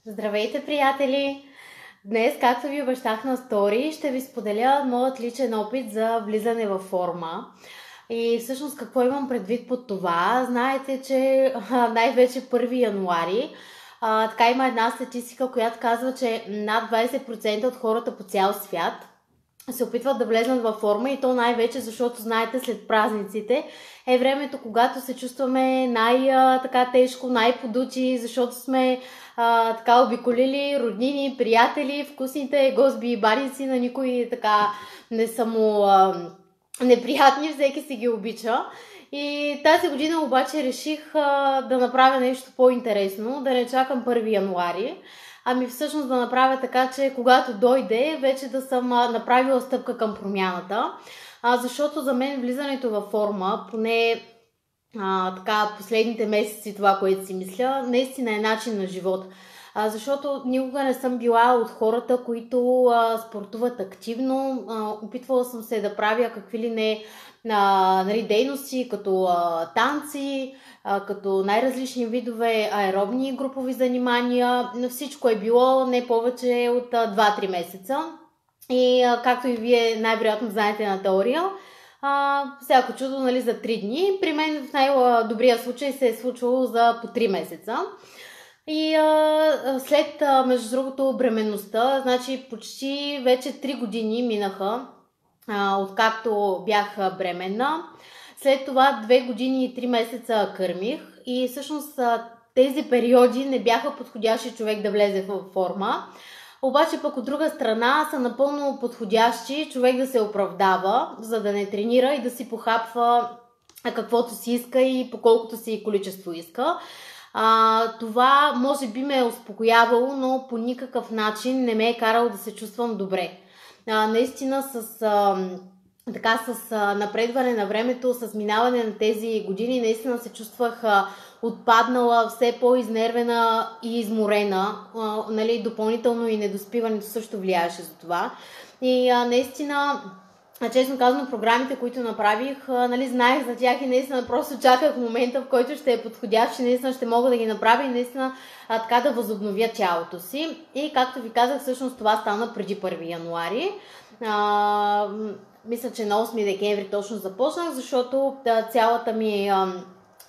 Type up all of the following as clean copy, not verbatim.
Здравейте, приятели! Днес, както ви обещах на стори, ще ви споделя моят личен опит за влизане във форма. И всъщност какво имам предвид под това? Знаете, че най-вече 1 януари така има една статистика, която казва, че над 20% от хората по цял свят се опитват да влезнат във форма, и то най-вече защото, знаете, след празниците е времето, когато се чувстваме най-така тежко, най-подучи, защото сме така обиколили роднини, приятели, вкусните госби и барици, на никой така не са му неприятни, всеки си ги обича. И тази година обаче реших да направя нещо по-интересно, да не чакам 1 януари, ами всъщност да направя така, че когато дойде, вече да съм направила стъпка към промяната. Защото за мен влизането във форма, поне така последните месеци, това, което си мисля, наистина е начин на живот. Защото никога не съм била от хората, които спортуват активно. Опитвала съм се да правя какви ли не нали, дейности, като танци, като най-различни видове аеробни и групови занимания. Всичко е било не повече от 2-3 месеца. И както и вие най-вероятно знаете на теория, всяко чудо, нали, за 3 дни. При мен в най-добрия случай се е случвало за по 3 месеца. И след, между другото, бременността, значи почти вече 3 години минаха, откакто бях бременна. След това 2 години и 3 месеца кърмих и всъщност тези периоди не бяха подходящи човек да влезе в форма. Обаче пък от друга страна са напълно подходящи човек да се оправдава, за да не тренира и да си похапва каквото си иска и по колкото си количество иска. Това може би ме е успокоявало, но по никакъв начин не ме е карало да се чувствам добре. Наистина с напредване на времето, с минаване на тези години, наистина се чувствах отпаднала, все по-изнервена и изморена. Нали, допълнително и недоспиването също влияеше за това. И наистина, честно казано, програмите, които направих, нали, знаех за тях и наистина просто чаках момента, в който ще е подходящ, че наистина ще мога да ги направя и наистина така да възобновя тялото си. И както ви казах, всъщност това стана преди 1 януари. Мисля, че на 8 декември точно започнах, защото цялата ми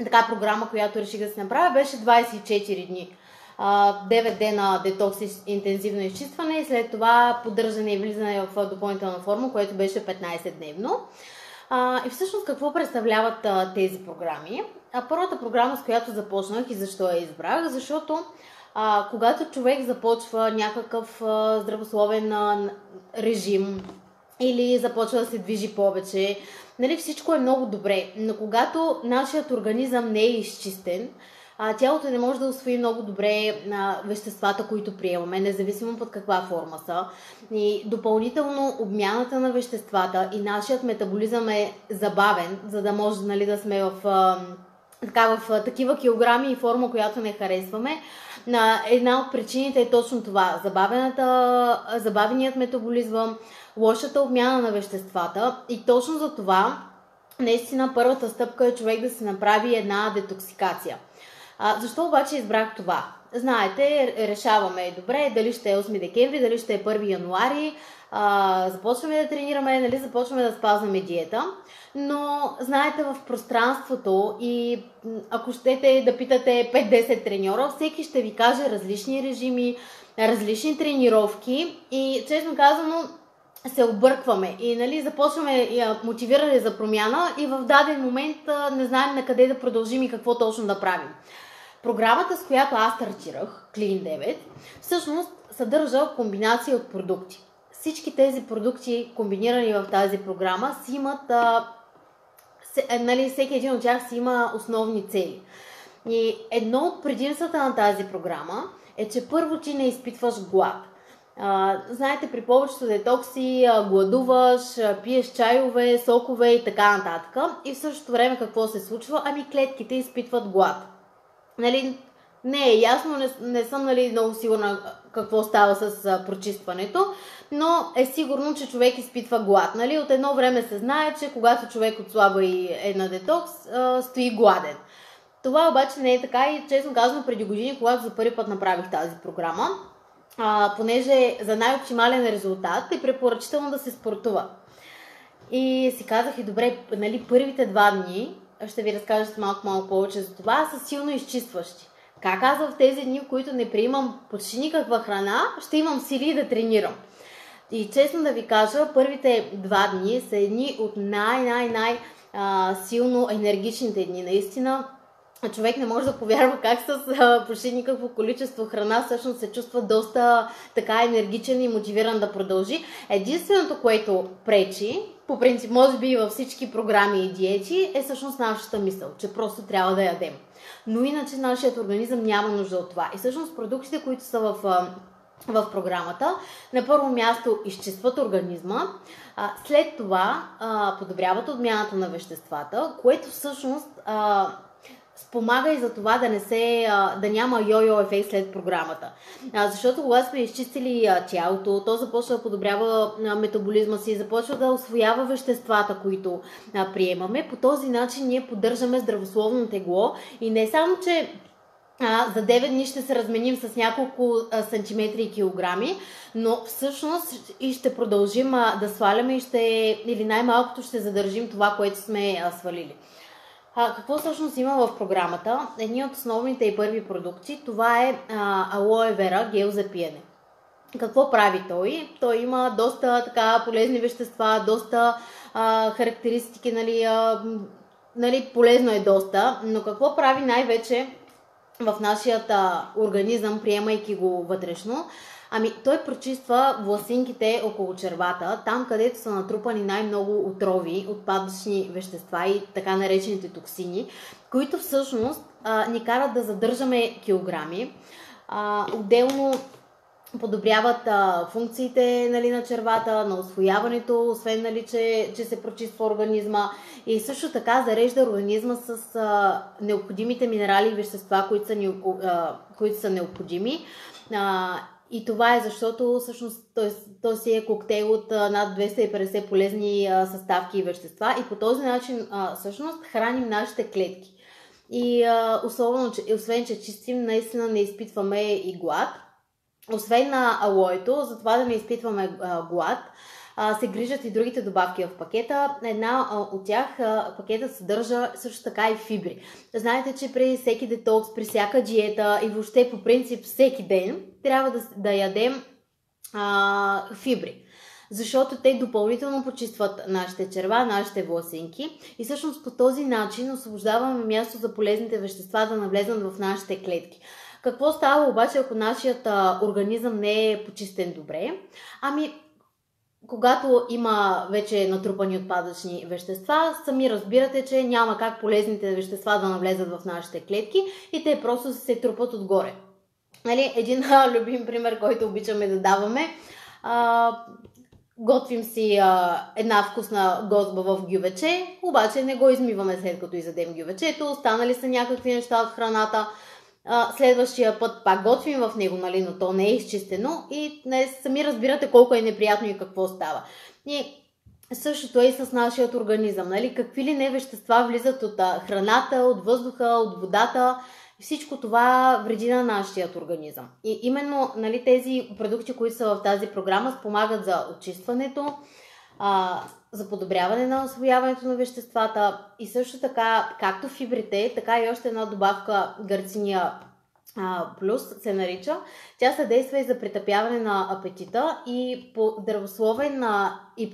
така програма, която реших да се направя, беше 24 дни. 9 дена детокс и интензивно изчистване и след това поддържане и влизане в допълнителна форма, което беше 15-дневно. И всъщност какво представляват тези програми? Първата програма, с която започнах и защо я избрах, защото когато човек започва някакъв здравословен режим или започва да се движи повече, нали, всичко е много добре, но когато нашият организъм не е изчистен, тялото не може да усвои много добре веществата, които приемаме, независимо под каква форма са. И допълнително обмяната на веществата и нашият метаболизъм е забавен, за да може, нали, да сме в такива килограми и форма, която не харесваме. Една от причините е точно това. Забавеният метаболизъм, лошата обмяна на веществата, и точно за това наистина първата стъпка е човек да се направи една детоксикация. Защо обаче избрах това? Знаете, решаваме добре дали ще е 8 декември, дали ще е 1 януари, започваме да тренираме, нали, започваме да спазваме диета, но знаете, в пространството и ако щете да питате 5-10 треньора, всеки ще ви каже различни режими, различни тренировки и честно казано се объркваме и, нали, започваме мотивиране за промяна и в даден момент не знаем на къде да продължим и какво точно да правим. Програмата, с която аз стартирах, Clean 9, всъщност съдържа комбинация от продукти. Всички тези продукти, комбинирани в тази програма, си имат, нали, всеки един от тях си има основни цели. И едно от предимствата на тази програма е, че първо ти не изпитваш глад. Знаете, при повечето детокси гладуваш, пиеш чайове, сокове и така нататък. И в същото време какво се случва? Ами клетките изпитват глад. Нали, не е ясно, не съм, нали, много сигурна какво става с прочистването, но е сигурно, че човек изпитва глад. Нали? От едно време се знае, че когато човек отслабва и е на детокс, стои гладен. Това обаче не е така и честно казано преди години, когато за първи път направих тази програма, понеже за най-оптимален резултат е препоръчително да се спортува. И си казах и добре, нали, първите 2 дни, ще ви разкажа малко повече за това, са силно изчистващи. Как аз в тези дни, в които не приемам почти никаква храна, ще имам сили да тренирам. И честно да ви кажа, първите 2 дни са едни от силно енергичните дни. Наистина, човек не може да повярва как с почти никакво количество храна всъщност се чувства доста така енергичен и мотивиран да продължи. Единственото, което пречи, по принцип, може би и във всички програми и диети, е всъщност нашата мисъл, че просто трябва да ядем. Но иначе нашият организъм няма нужда от това. И всъщност продуктите, които са в програмата, на първо място изчистват организма, след това подобряват обмяната на веществата, което всъщност спомага и за това да няма йо-йо ефект след програмата. Защото когато сме изчистили тялото, то започва да подобрява метаболизма си, започва да усвоява веществата, които приемаме. По този начин ние поддържаме здравословно тегло и не само, че за 9 дни ще се разменим с няколко сантиметри и килограми, но всъщност и ще продължим да сваляме или най-малкото ще задържим това, което сме свалили. Какво всъщност има в програмата? Едни от основните и първи продукти, това е алоe вера гел за пиене. Какво прави той? Той има доста така полезни вещества, доста характеристики, нали, полезно е доста, но какво прави най-вече в нашият организъм, приемайки го вътрешно? Той прочиства власинките около червата, там където са натрупани най-много отрови, отпадъчни вещества и така наречените токсини, които всъщност ни карат да задържаме килограми. Отделно подобряват функциите, нали, на червата, на усвояването, освен, нали, че се прочиства организма, и също така зарежда организма с необходимите минерали и вещества, които са необходими. И това е защото всъщност той си е коктейл от над 250 полезни съставки и вещества, и по този начин всъщност храним нашите клетки. И освен, че чистим, наистина не изпитваме и глад. Освен на алоето, за това да не изпитваме глад, се грижат и другите добавки в пакета. Една от тях, пакета съдържа също така и фибри. Знаете, че при всеки детокс, при всяка диета и въобще по принцип всеки ден трябва да ядем фибри. Защото те допълнително почистват нашите черва, нашите власинки, и всъщност по този начин освобождаваме място за полезните вещества да навлезнат в нашите клетки. Какво става обаче, ако нашият организъм не е почистен добре? Когато има вече натрупани отпадъчни вещества, сами разбирате, че няма как полезните вещества да навлезат в нашите клетки и те просто се трупат отгоре. Нали, един любим пример, който обичаме да даваме. Готвим си една вкусна гозба в гювече, обаче не го измиваме след като изядем гювечето, останали са някакви неща от храната. Следващия път пак готвим в него, нали, но то не е изчистено и сами разбирате колко е неприятно и какво става. И същото е и с нашият организъм. Нали? Какви ли не вещества влизат от храната, от въздуха, от водата. Всичко това вреди на нашият организъм. И именно, нали, тези продукти, които са в тази програма, спомагат за очистването, за подобряване на усвояването на веществата, и също така, както фибрите, така и още една добавка, Гарциния плюс се нарича. Тя съдейства и за притъпяване на апетита и по здравословен и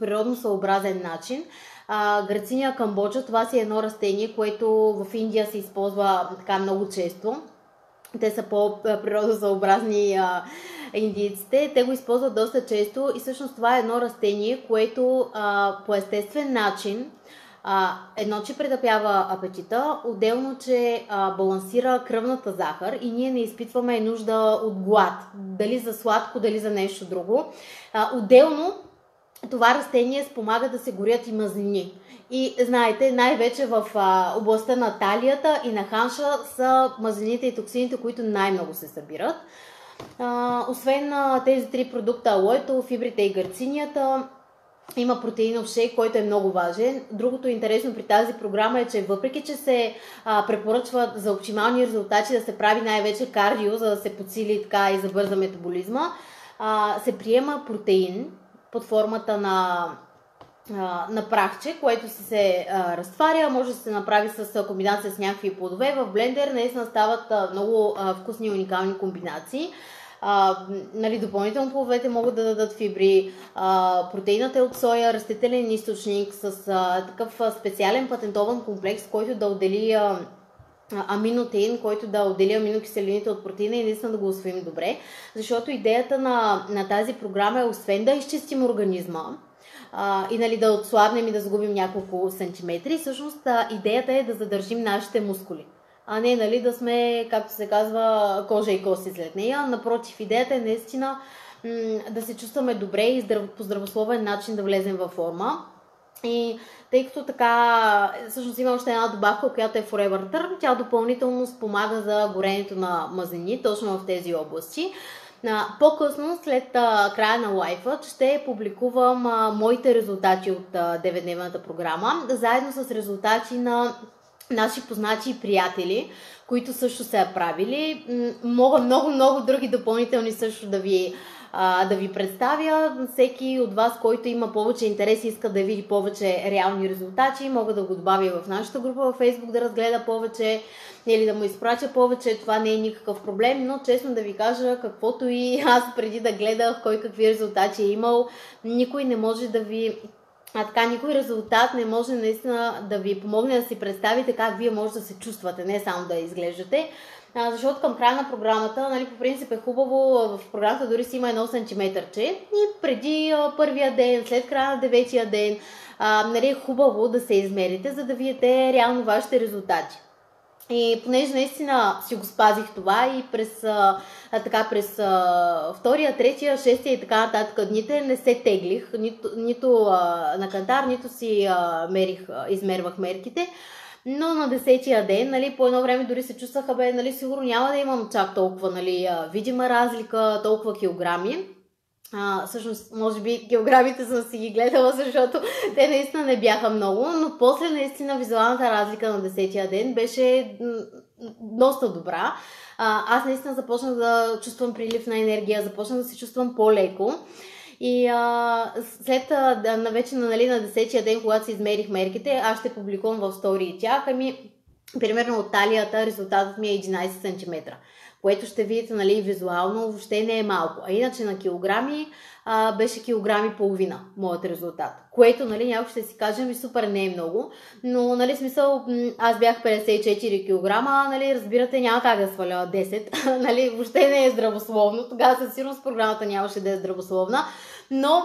природно съобразен начин. Гарциния камбоджа, това си е едно растение, което в Индия се използва така много често. Те са по-природосъобразни индийците. Те го използват доста често и всъщност това е едно растение, което по естествен начин едно, че притъпява апетита, отделно, че балансира кръвната захар и ние не изпитваме нужда от глад. Дали за сладко, дали за нещо друго. Отделно, това растение спомага да се горят и мазнини. И знаете, най-вече в областта на талията и на ханша са мазнините и токсините, които най-много се събират. Освен тези 3 продукта, алоето, фибрите и гарцинията, има протеинов шейк, който е много важен. Другото интересно при тази програма е, че въпреки, че се препоръчва за оптимални резултати да се прави най-вече кардио, за да се подсили така и забърза метаболизма, се приема протеин под формата на прахче, което се разтваря, може да се направи с комбинация с някакви плодове. В блендер наистина стават много вкусни и уникални комбинации. Нали, допълнително плодовете могат да дадат фибри, протеинът е от соя, растителен източник с такъв специален патентован комплекс, който да отдели аминотеин, който да отдели аминокиселините от протеина и наистина да го усвоим добре. Защото идеята на тази програма е, освен да изчистим организма и нали, да отслабнем и да загубим няколко сантиметри, всъщност идеята е да задържим нашите мускули, а не нали, да сме, както се казва, кожа и кости след нея. Напротив, идеята е наистина да се чувстваме добре и по здравословен начин да влезем във форма. И тъй като така, всъщност има още една добавка, която е Forever Turn, тя допълнително спомага за горенето на мазнини, точно в тези области. По-късно, след края на лайфа, ще публикувам моите резултати от 9-дневната програма, заедно с резултати на наши познати и приятели, които също са я правили. Мога много други допълнителни също да ви представя. Всеки от вас, който има повече интерес и иска да види повече реални резултати, мога да го добавя в нашата група във Facebook да разгледа повече или да му изпратя повече. Това не е никакъв проблем, но честно да ви кажа, каквото и аз преди да гледах кой какви резултати е имал, никой не може да ви... никой резултат не може наистина да ви помогне да си представите как вие може да се чувствате, не само да изглеждате. Защото към края на програмата, нали, по принцип е хубаво, в програмата дори си има 1 сантиметърче и преди първия ден, след края на 9-тия ден, нали, е хубаво да се измерите, за да видите реално вашите резултати. И понеже наистина си го спазих това и през втория, третия, шестия и така нататък дните не се теглих, нито на кантар, нито си измервах мерките. Но на 10-тия ден, нали, по едно време дори се чувстваха, нали, сигурно няма да имам чак толкова, нали, видима разлика, толкова килограми. Всъщност, може би килограмите съм си ги гледала, защото те наистина не бяха много, но после наистина визуалната разлика на 10-тия ден беше доста добра. Аз наистина започнах да чувствам прилив на енергия, започнах да се чувствам по-леко. И след вече нали, на 10-тия ден, когато си измерих мерките, аз ще публикувам в стори тях. Примерно от талията резултатът ми е 11 см, което ще видите, нали, визуално въобще не е малко. А иначе на килограми беше килограми половина моят резултат, което, нали, някой ще си каже, супер не е много, но, нали, смисъл, аз бях 54 кг, нали, разбирате, няма как да сваля 10, нали, въобще не е здравословно, тогава със сигурност програмата нямаше да е здравословна, но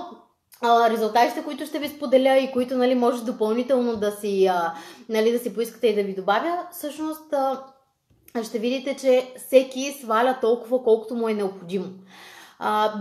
резултатите, които ще ви споделя и които, нали, може допълнително да си поискате и да ви добавя, всъщност ще видите, че всеки сваля толкова, колкото му е необходимо.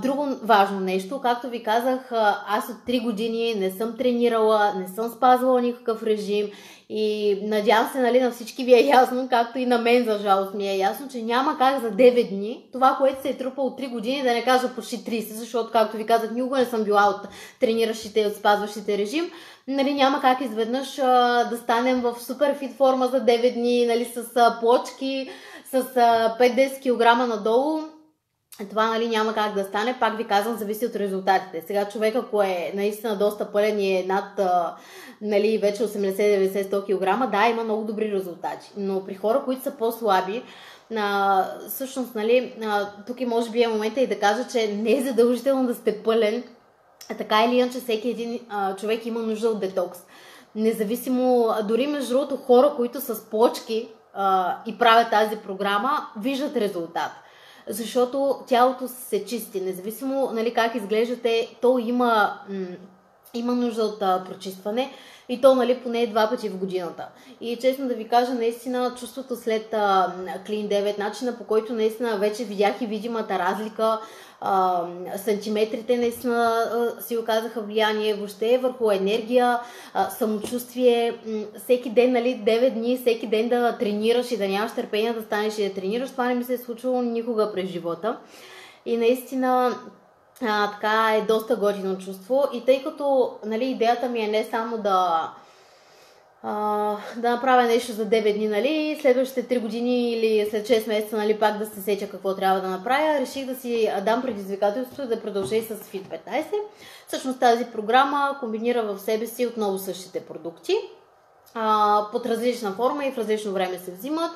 Друго важно нещо, както ви казах, аз от 3 години не съм тренирала, не съм спазвала никакъв режим и надявам се, нали, на всички ви е ясно, както и на мен за жалост ми е ясно, че няма как за 9 дни това, което се е трупало от 3 години, да не кажа почти 30, защото, както ви казах, никога не съм била от трениращите и от спазващите режим. Нали, няма как изведнъж да станем в супер фит форма за 9 дни, нали, с плочки, с 5-10 кг надолу. Това, нали, няма как да стане, пак ви казвам, зависи от резултатите. Сега човек, ако е наистина доста пълен и е над, нали, вече 80-90-100 кг, да, има много добри резултати. Но при хора, които са по-слаби, всъщност, нали, тук и може би е момента и да кажа, че не е задължително да сте пълен, така или иначе всеки един човек има нужда от детокс. Независимо, дори между другото хора, които са с плочки и правят тази програма, виждат резултат. Защото тялото се чисти. Независимо, нали, как изглеждате, то има нужда от прочистване и то, нали, поне 2 пъти в годината. И честно да ви кажа, наистина чувството след Clean 9, начина по който наистина вече видях и видимата разлика, сантиметрите наистина си оказаха влияние въобще върху енергия, самочувствие, всеки ден, нали, 9 дни, всеки ден да тренираш и да нямаш търпение да станеш и да тренираш, това не ми се е случвало никога през живота. И наистина така е доста готино чувство. И тъй като, нали, идеята ми е не само да направя нещо за 9 дни, нали, следващите 3 години или след 6 месеца, нали, пак да се сетя какво трябва да направя, реших да си дам предизвикателство да продължа и с Fit 15. Всъщност тази програма комбинира в себе си отново същите продукти, под различна форма и в различно време се взимат.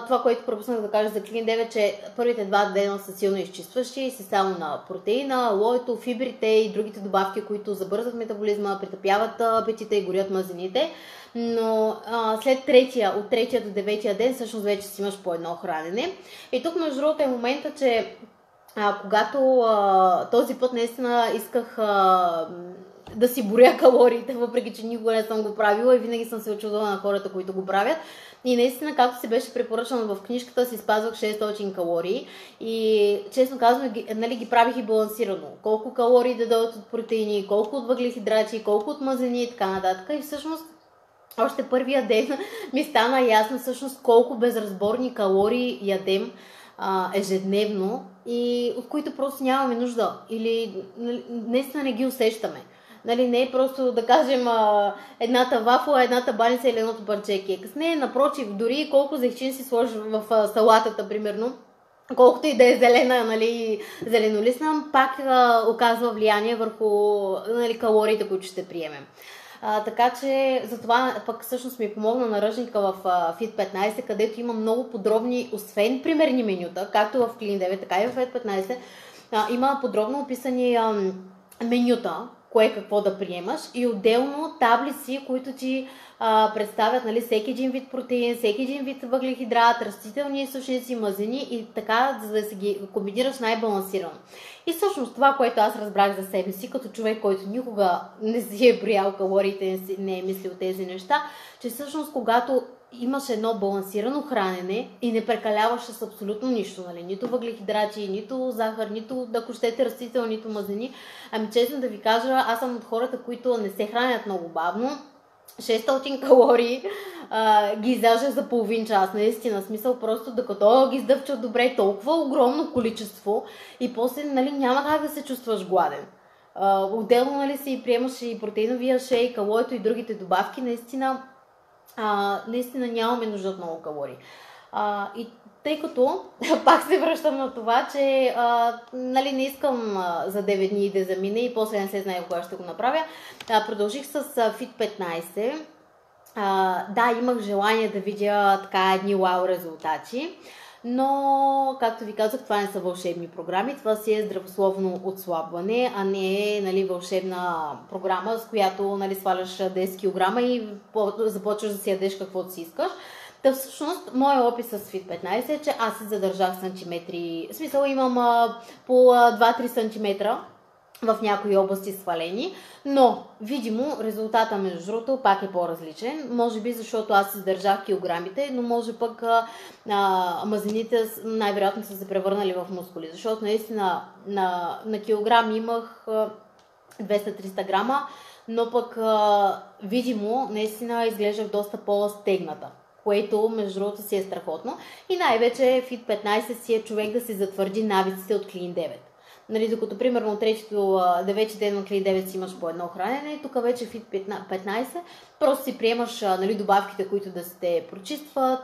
Това, което пропуснах да кажа за Clean 9, че първите 2 дена са силно изчистващи и си само на протеина, алоето, фибрите и другите добавки, които забързват метаболизма, притъпяват апетита и горят мазнините. Но след от третия до 9 ден всъщност вече си имаш по едно хранене. И тук между другото е момента, че когато този път наистина исках да си боря калориите, въпреки че никога не съм го правила и винаги съм се очудвала на хората, които го правят. И наистина, както си беше препоръчано в книжката, си спазвах 600 калории и честно казвам, нали, ги правих и балансирано. Колко калории да дойдат от протеини, колко от въглехидрати, колко от мазнини и така нататък. И всъщност още първия ден ми стана ясно всъщност колко безразборни калории ядем ежедневно и от които просто нямаме нужда или наистина не ги усещаме. Нали, не е просто да кажем едната вафла, едната баница или едното парче кекс. Не, напротив, дори колко зехчин си сложиш в салатата, примерно, колкото и да е зелена, нали, зеленолистна, пак оказва влияние върху, нали, калориите, които ще приемем. Така че затова пък всъщност ми помогна наръчника в Fit 15, където има много подробни, освен примерни менюта, както в Clean 9, така и в Fit 15, има подробно описани менюта, кое какво да приемаш и отделно таблици, които ти представят, нали, всеки един вид протеин, всеки един вид въглехидрат, растителни източници, мазнини и така, за да се ги комбинираш най-балансирано. И всъщност това, което аз разбрах за себе си, като човек, който никога не си е броял калориите, не е мислил тези неща, че всъщност когато имаш едно балансирано хранене и не прекаляваш с абсолютно нищо, нали? Нито въглехидрати, нито захар, нито, ако щете, растителни, нито мазнини. Ами честно да ви кажа, аз съм от хората, които не се хранят много бавно. 600 калории ги изяждах за половин час, наистина, смисъл просто докато ги издъвчат добре, толкова огромно количество и после, нали, няма как да се чувстваш гладен. Отделно, нали, си приемаш и протеиновия шейк, алоето и другите добавки, наистина нямаме нужда от много калории. И тъй като пак се връщам на това, че нали, не искам за 9 дни да замине и после не се знае кога ще го направя, продължих с Fit 15. Да, имах желание да видя така едни вау резултати, но, както ви казах, това не са вълшебни програми, това си е здравословно отслабване, а не е, нали, вълшебна програма, с която, нали, сваляш 10 кг и започваш да си ядеш каквото си искаш. Та всъщност, моят опит с Fit 15 е, че аз се задържах сантиметри, в смисъл имам по 2-3 сантиметра в някои области свалени, но видимо резултата между другото пак е по-различен. Може би защото аз се задържах килограмите, но може пък мазнините най-вероятно са се превърнали в мускули, защото наистина на килограм имах 200-300 грама, но пък видимо наистина изглеждах доста по-стегната, което между другото си е страхотно. И най-вече Fit 15 си е човек да се затвърди навиците от Clean 9. Нали, докато примерно от 3 до 9 ден от Clean 9 си имаш по едно хранене, тук вече Fit 15 просто си приемаш, нали, добавките, които да се те прочистват,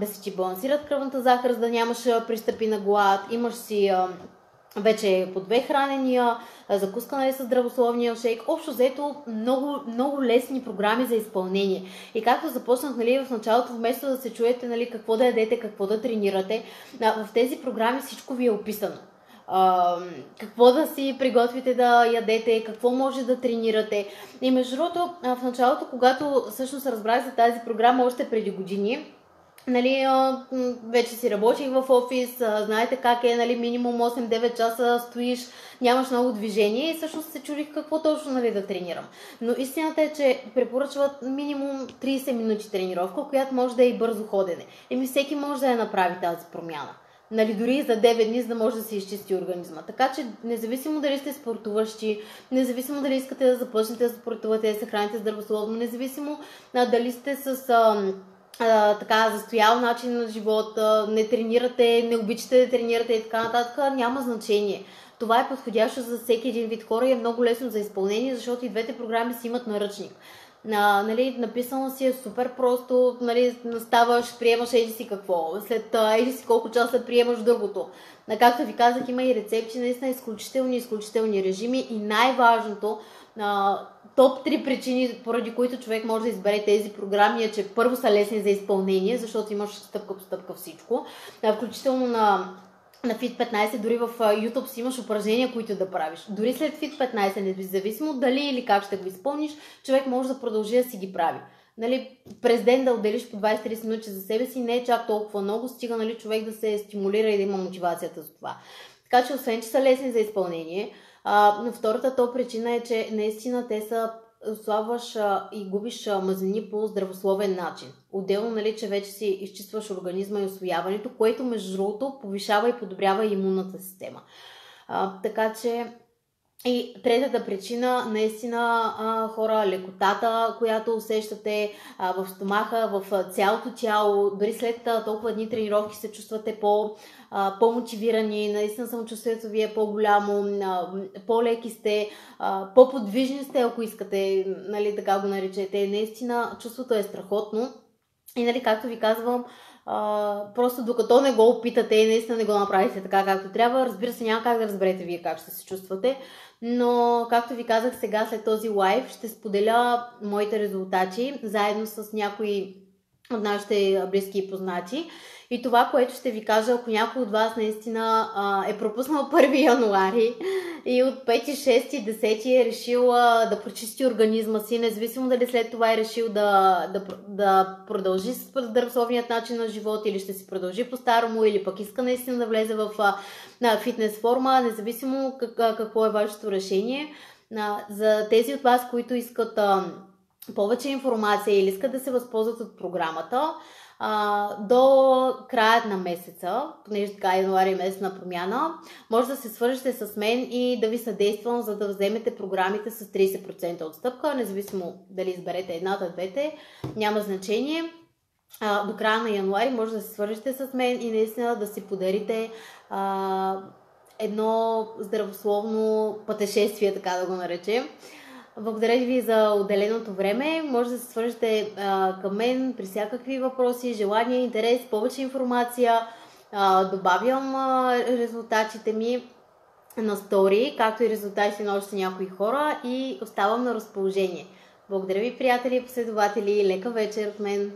да си ти балансират кръвната захар, за да нямаш пристъпи на глад, имаш си вече по 2 хранения, закуска, нали, с здравословния шейк. Общо взето много, много лесни програми за изпълнение. И както започнах, нали, в началото, вместо да се чуете, нали, какво да ядете, какво да тренирате, в тези програми всичко ви е описано. Какво да си приготвите да ядете, какво може да тренирате. И между другото, в началото, когато всъщност разбрах за тази програма още преди години, нали, вече си работих в офис, знаете как е, нали, минимум 8-9 часа стоиш, нямаш много движение и всъщност се чудих какво точно, нали, да тренирам. Но истината е, че препоръчват минимум 30 минути тренировка, която може да е и бързо ходене. Всеки може да я направи тази промяна. Нали, дори за 9 дни, за да може да се изчисти организма. Така че, независимо дали сте спортуващи, независимо дали искате да започнете да спортувате, да се храните здравословно, независимо дали сте с така застоял начин на живота, не тренирате, не обичате да тренирате и така нататък, няма значение. Това е подходящо за всеки един вид хора и е много лесно за изпълнение, защото и двете програми си имат наръчник. Нали, написано си е супер просто, нали, ставаш, приемаш еди си какво, след еди си колко часа приемаш другото. Както ви казах, има и рецепти, наистина изключителни режими и най-важното, топ 3 причини, поради които човек може да избере тези програми е, че първо са лесни за изпълнение, защото имаш стъпка по стъпка всичко, включително на Fit 15, дори в YouTube си имаш упражнения, които да правиш. Дори след Fit 15, независимо дали или как ще го изпълниш, човек може да продължи да си ги прави. Нали, през ден да отделиш по 20-30 минути за себе си не е чак толкова много, стига, нали, човек да се стимулира и да има мотивацията за това. Така че освен, че са лесни за изпълнение, но втората то причина е, че наистина те са отслабваш и губиш мазнини по здравословен начин. Отделно, нали, че вече си изчистваш организма и усвояването, което между другото повишава и подобрява имунната система. Така че и третата причина, наистина хора, лекотата, която усещате в стомаха, в цялото тяло, дори след толкова дни тренировки се чувствате по-мотивирани, наистина самочувствието ви е по-голямо, по-леки сте, по-подвижни сте, ако искате, нали, така го наречете. Наистина чувството е страхотно и, нали, както ви казвам, просто докато не го опитате и наистина не го направите така както трябва, разбира се, няма как да разберете вие как ще се чувствате, но както ви казах сега, след този лайв ще споделя моите резултати заедно с някои от нашите близки и познати. И това, което ще ви кажа, ако някой от вас наистина е пропуснал 1 януари и от 5, 6, 10 е решил да прочисти организма си, независимо дали след това е решил да продължи с здравословният начин на живот или ще си продължи по-старому, или пък иска наистина да влезе в фитнес форма, независимо какво е вашето решение. За тези от вас, които искат повече информация или искат да се възползват от програмата, до края на месеца, понеже така януари е месец на промяна, може да се свържете с мен и да ви съдействам, за да вземете програмите с 30% отстъпка, независимо дали изберете едната, двете, няма значение. До края на януари може да се свържете с мен и наистина да си подарите едно здравословно пътешествие, така да го наречем. Благодаря ви за отделеното време. Може да се свържете към мен при всякакви въпроси, желания, интерес, повече информация. Добавям резултатите ми на стори, както и резултатите на още някои хора и оставам на разположение. Благодаря ви, приятели и последователи. Лека вечер от мен!